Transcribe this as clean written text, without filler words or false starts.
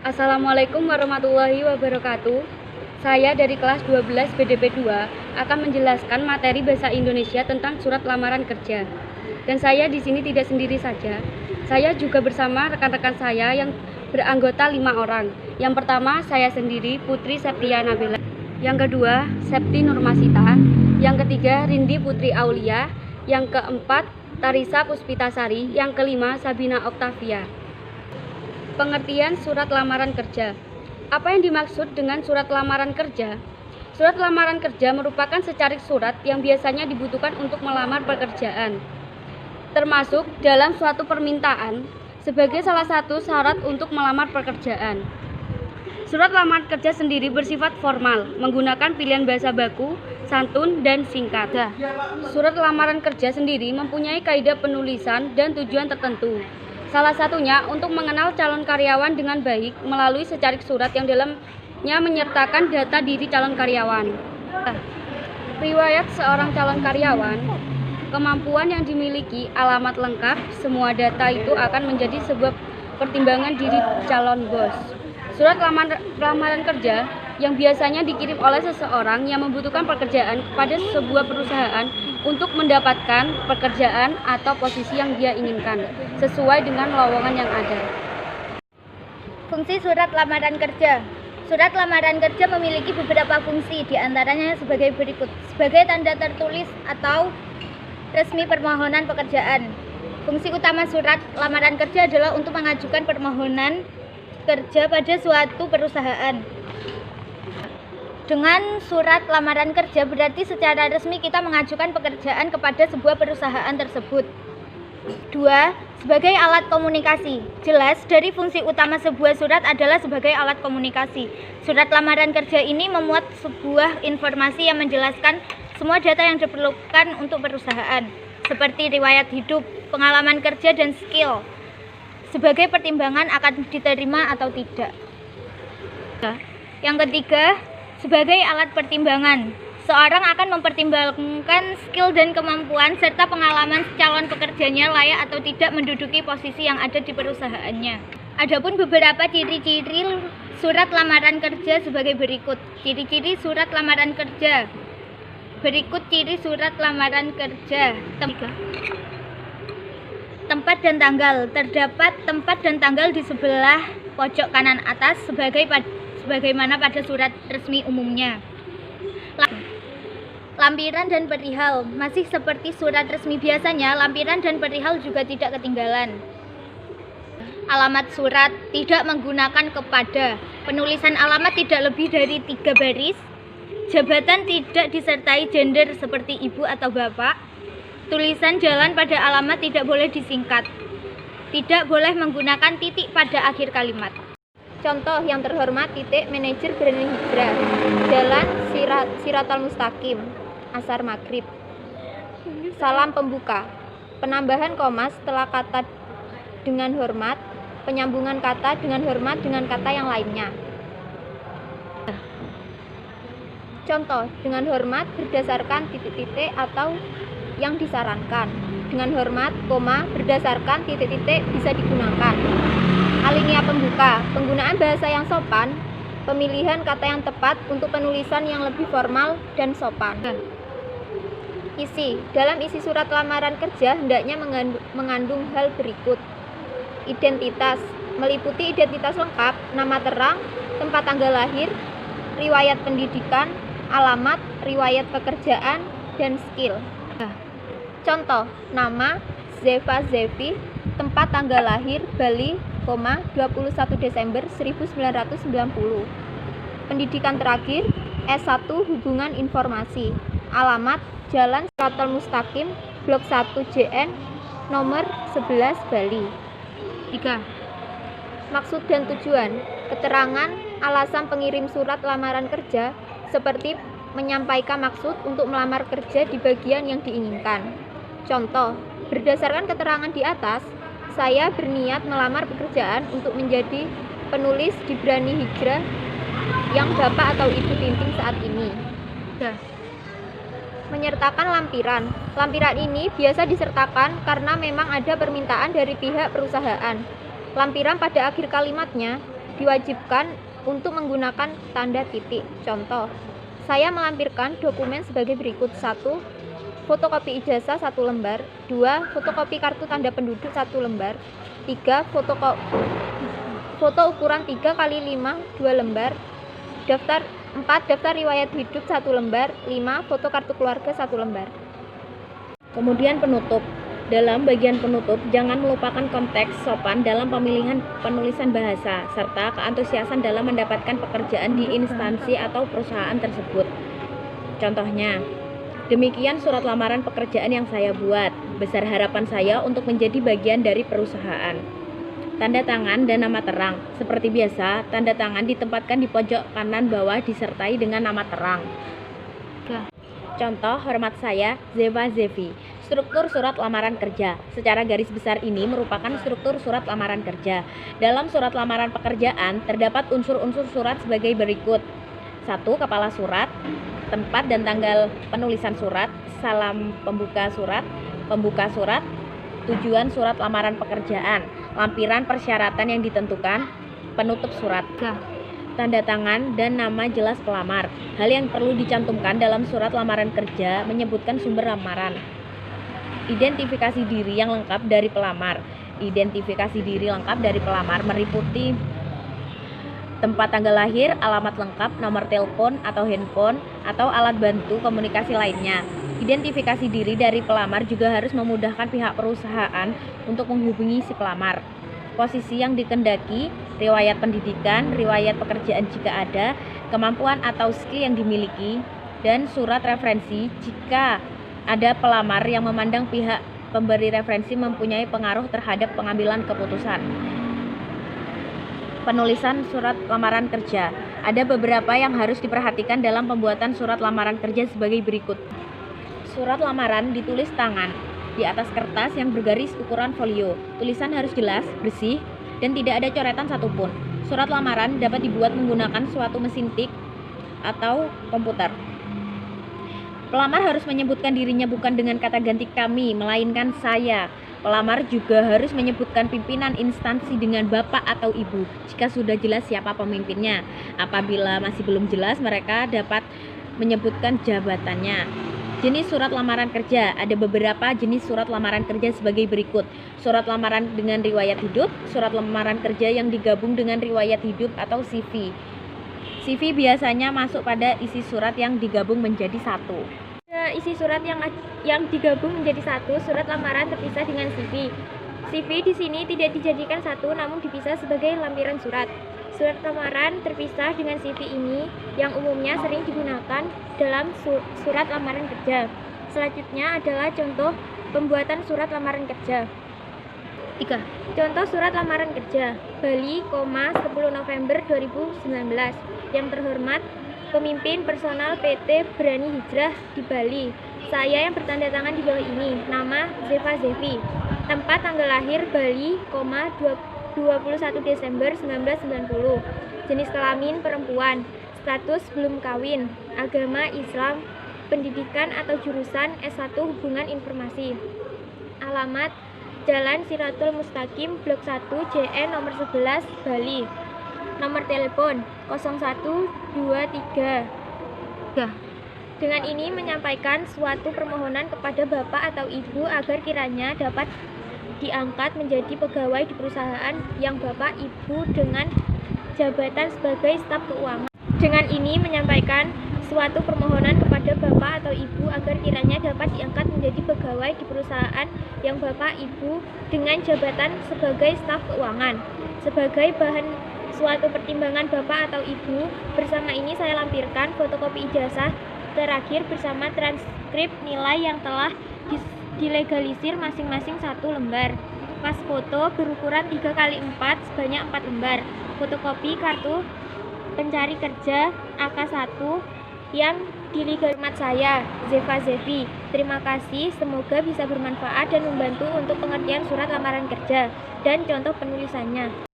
Assalamualaikum warahmatullahi wabarakatuh. Saya dari kelas 12 BDP 2 akan menjelaskan materi bahasa Indonesia tentang surat lamaran kerja. Dan saya di sini tidak sendiri saja. Saya juga bersama rekan-rekan saya yang beranggota 5 orang. Yang pertama, saya sendiri, Putri Septia Nabila. Yang kedua, Septi Nurmasita. Yang ketiga, Rindi Putri Aulia. Yang keempat, Tarisa Puspitasari. Yang kelima, Sabina Oktavia. Pengertian surat lamaran kerja. Apa yang dimaksud dengan surat lamaran kerja? Surat lamaran kerja merupakan secarik surat yang biasanya dibutuhkan untuk melamar pekerjaan, termasuk dalam suatu permintaan sebagai salah satu syarat untuk melamar pekerjaan. Surat lamaran kerja sendiri bersifat formal, menggunakan pilihan bahasa baku, santun, dan singkat. Surat lamaran kerja sendiri mempunyai kaidah penulisan dan tujuan tertentu. Salah satunya untuk mengenal calon karyawan dengan baik melalui secarik surat yang dalamnya menyertakan data diri calon karyawan, riwayat seorang calon karyawan, kemampuan yang dimiliki, alamat lengkap. Semua data itu akan menjadi sebuah pertimbangan diri calon bos. Surat lamaran kerja yang biasanya dikirim oleh seseorang yang membutuhkan pekerjaan kepada sebuah perusahaan untuk mendapatkan pekerjaan atau posisi yang dia inginkan sesuai dengan lowongan yang ada. Fungsi surat lamaran kerja. Surat lamaran kerja memiliki beberapa fungsi, diantaranya sebagai berikut. Sebagai tanda tertulis atau resmi permohonan pekerjaan. Fungsi utama surat lamaran kerja adalah untuk mengajukan permohonan kerja pada suatu perusahaan. Dengan surat lamaran kerja berarti secara resmi kita mengajukan pekerjaan kepada sebuah perusahaan tersebut. 2. Sebagai alat komunikasi. Jelas dari fungsi utama sebuah surat adalah sebagai alat komunikasi. Surat lamaran kerja ini memuat sebuah informasi yang menjelaskan semua data yang diperlukan untuk perusahaan, seperti riwayat hidup, pengalaman kerja, dan skill, sebagai pertimbangan akan diterima atau tidak. Yang ketiga, sebagai alat pertimbangan. Seorang akan mempertimbangkan skill dan kemampuan serta pengalaman calon pekerjanya layak atau tidak menduduki posisi yang ada di perusahaannya. Adapun beberapa ciri-ciri surat lamaran kerja sebagai berikut. Ciri-ciri surat lamaran kerja. Berikut ciri surat lamaran kerja. Tempat dan tanggal. Terdapat tempat dan tanggal di sebelah pojok kanan atas sebagaimana pada surat resmi umumnya. Lampiran dan perihal. Masih seperti surat resmi biasanya, lampiran dan perihal juga tidak ketinggalan. Alamat surat tidak menggunakan kepada. Penulisan alamat tidak lebih dari 3 baris. Jabatan tidak disertai gender seperti ibu atau bapak. Tulisan jalan pada alamat tidak boleh disingkat. Tidak boleh menggunakan titik pada akhir kalimat. Contoh yang terhormat titik manajer Brand Hijrah, Jalan Siratal Mustaqim, Asar Maghrib. Salam pembuka. Penambahan koma setelah kata dengan hormat, penyambungan kata dengan hormat dengan kata yang lainnya. Contoh, dengan hormat berdasarkan titik-titik atau yang disarankan. Dengan hormat, koma, berdasarkan titik-titik bisa digunakan. Alinea pembuka, penggunaan bahasa yang sopan, pemilihan kata yang tepat untuk penulisan yang lebih formal dan sopan. Isi, dalam isi surat lamaran kerja hendaknya mengandung hal berikut. Identitas, meliputi identitas lengkap, nama terang, tempat tanggal lahir, riwayat pendidikan, alamat, riwayat pekerjaan, dan skill. Contoh, nama, Zeva Zevi, tempat tanggal lahir, Bali, 21 Desember 1990. Pendidikan terakhir, S1 Hubungan Informasi. Alamat, Jalan Siratal Mustaqim, Blok 1 JN, nomor 11 Bali. 3. Maksud dan tujuan. Keterangan alasan pengirim surat lamaran kerja seperti menyampaikan maksud untuk melamar kerja di bagian yang diinginkan. Contoh, berdasarkan keterangan di atas, saya berniat melamar pekerjaan untuk menjadi penulis di Brani Hijrah yang bapak atau ibu pimpin saat ini. Menyertakan lampiran. Lampiran ini biasa disertakan karena memang ada permintaan dari pihak perusahaan. Lampiran pada akhir kalimatnya diwajibkan untuk menggunakan tanda titik. Contoh, saya melampirkan dokumen sebagai berikut: 1. Fotokopi ijazah 1 lembar. 2. Fotokopi kartu tanda penduduk 1 lembar. 3. Foto ukuran 3 x 5 2 lembar. 4. Daftar riwayat hidup 1 lembar. 5. Foto kartu keluarga 1 lembar. Kemudian penutup. Dalam bagian penutup, jangan melupakan konteks sopan dalam pemilihan penulisan bahasa, serta keantusiasan dalam mendapatkan pekerjaan di instansi atau perusahaan tersebut. Contohnya, demikian surat lamaran pekerjaan yang saya buat. Besar harapan saya untuk menjadi bagian dari perusahaan. Tanda tangan dan nama terang. Seperti biasa, tanda tangan ditempatkan di pojok kanan bawah disertai dengan nama terang. Contoh, hormat saya, Zeva Zevi. Struktur surat lamaran kerja. Secara garis besar ini merupakan struktur surat lamaran kerja. Dalam surat lamaran pekerjaan, terdapat unsur-unsur surat sebagai berikut. 1. Kepala surat, tempat dan tanggal penulisan surat, salam pembuka surat, tujuan surat lamaran pekerjaan, lampiran persyaratan yang ditentukan, penutup surat, tanda tangan dan nama jelas pelamar. Hal yang perlu dicantumkan dalam surat lamaran kerja menyebutkan sumber lamaran. Identifikasi diri yang lengkap dari pelamar. Identifikasi diri lengkap dari pelamar meliputi tempat tanggal lahir, alamat lengkap, nomor telepon atau handphone, atau alat bantu komunikasi lainnya. Identifikasi diri dari pelamar juga harus memudahkan pihak perusahaan untuk menghubungi si pelamar. Posisi yang dikendaki, riwayat pendidikan, riwayat pekerjaan jika ada, kemampuan atau skill yang dimiliki, dan surat referensi jika ada pelamar yang memandang pihak pemberi referensi mempunyai pengaruh terhadap pengambilan keputusan. Penulisan surat lamaran kerja. Ada beberapa yang harus diperhatikan dalam pembuatan surat lamaran kerja sebagai berikut. Surat lamaran ditulis tangan di atas kertas yang bergaris ukuran folio. Tulisan harus jelas, bersih, dan tidak ada coretan satupun. Surat lamaran dapat dibuat menggunakan suatu mesin tik atau komputer. Pelamar harus menyebutkan dirinya bukan dengan kata ganti kami, melainkan saya. Pelamar juga harus menyebutkan pimpinan instansi dengan bapak atau ibu jika sudah jelas siapa pemimpinnya. Apabila masih belum jelas, mereka dapat menyebutkan jabatannya. Jenis surat lamaran kerja. Ada beberapa jenis surat lamaran kerja sebagai berikut. Surat lamaran dengan riwayat hidup, surat lamaran kerja yang digabung dengan riwayat hidup atau CV. CV biasanya masuk pada isi surat yang digabung menjadi satu. Isi surat yang digabung menjadi satu, surat lamaran terpisah dengan CV. CV di sini tidak dijadikan satu namun dipisah sebagai lampiran surat. Surat lamaran terpisah dengan CV ini yang umumnya sering digunakan dalam surat lamaran kerja. Selanjutnya adalah contoh pembuatan surat lamaran kerja. 3. Contoh surat lamaran kerja. Bali, 10 November 2019. Yang terhormat, pemimpin personal PT Berani Hijrah di Bali. Saya yang bertanda tangan di bawah ini. Nama Zeva Zevi. Tempat tanggal lahir Bali, 21 Desember 1990. Jenis kelamin perempuan. Status belum kawin. Agama Islam. Pendidikan atau jurusan S1 Hubungan Informasi. Alamat Jalan Siratul Mustaqim, Blok 1, JN nomor 11, Bali. Nomor telepon 0123. Dengan ini menyampaikan suatu permohonan kepada Bapak atau Ibu agar kiranya dapat diangkat menjadi pegawai di perusahaan yang Bapak Ibu dengan jabatan sebagai staf keuangan. Dengan ini menyampaikan suatu permohonan kepada Bapak atau Ibu agar kiranya dapat diangkat menjadi pegawai di perusahaan yang Bapak Ibu dengan jabatan sebagai staf keuangan. Sebagai bahan suatu pertimbangan Bapak atau Ibu, bersama ini saya lampirkan fotokopi ijazah terakhir bersama transkrip nilai yang telah dilegalisir masing-masing 1 lembar. Pas foto berukuran 3x4 sebanyak 4 lembar. Fotokopi kartu pencari kerja AK1 yang dilegalisir saya, Zeva Zevi. Terima kasih, semoga bisa bermanfaat dan membantu untuk pengertian surat lamaran kerja dan contoh penulisannya.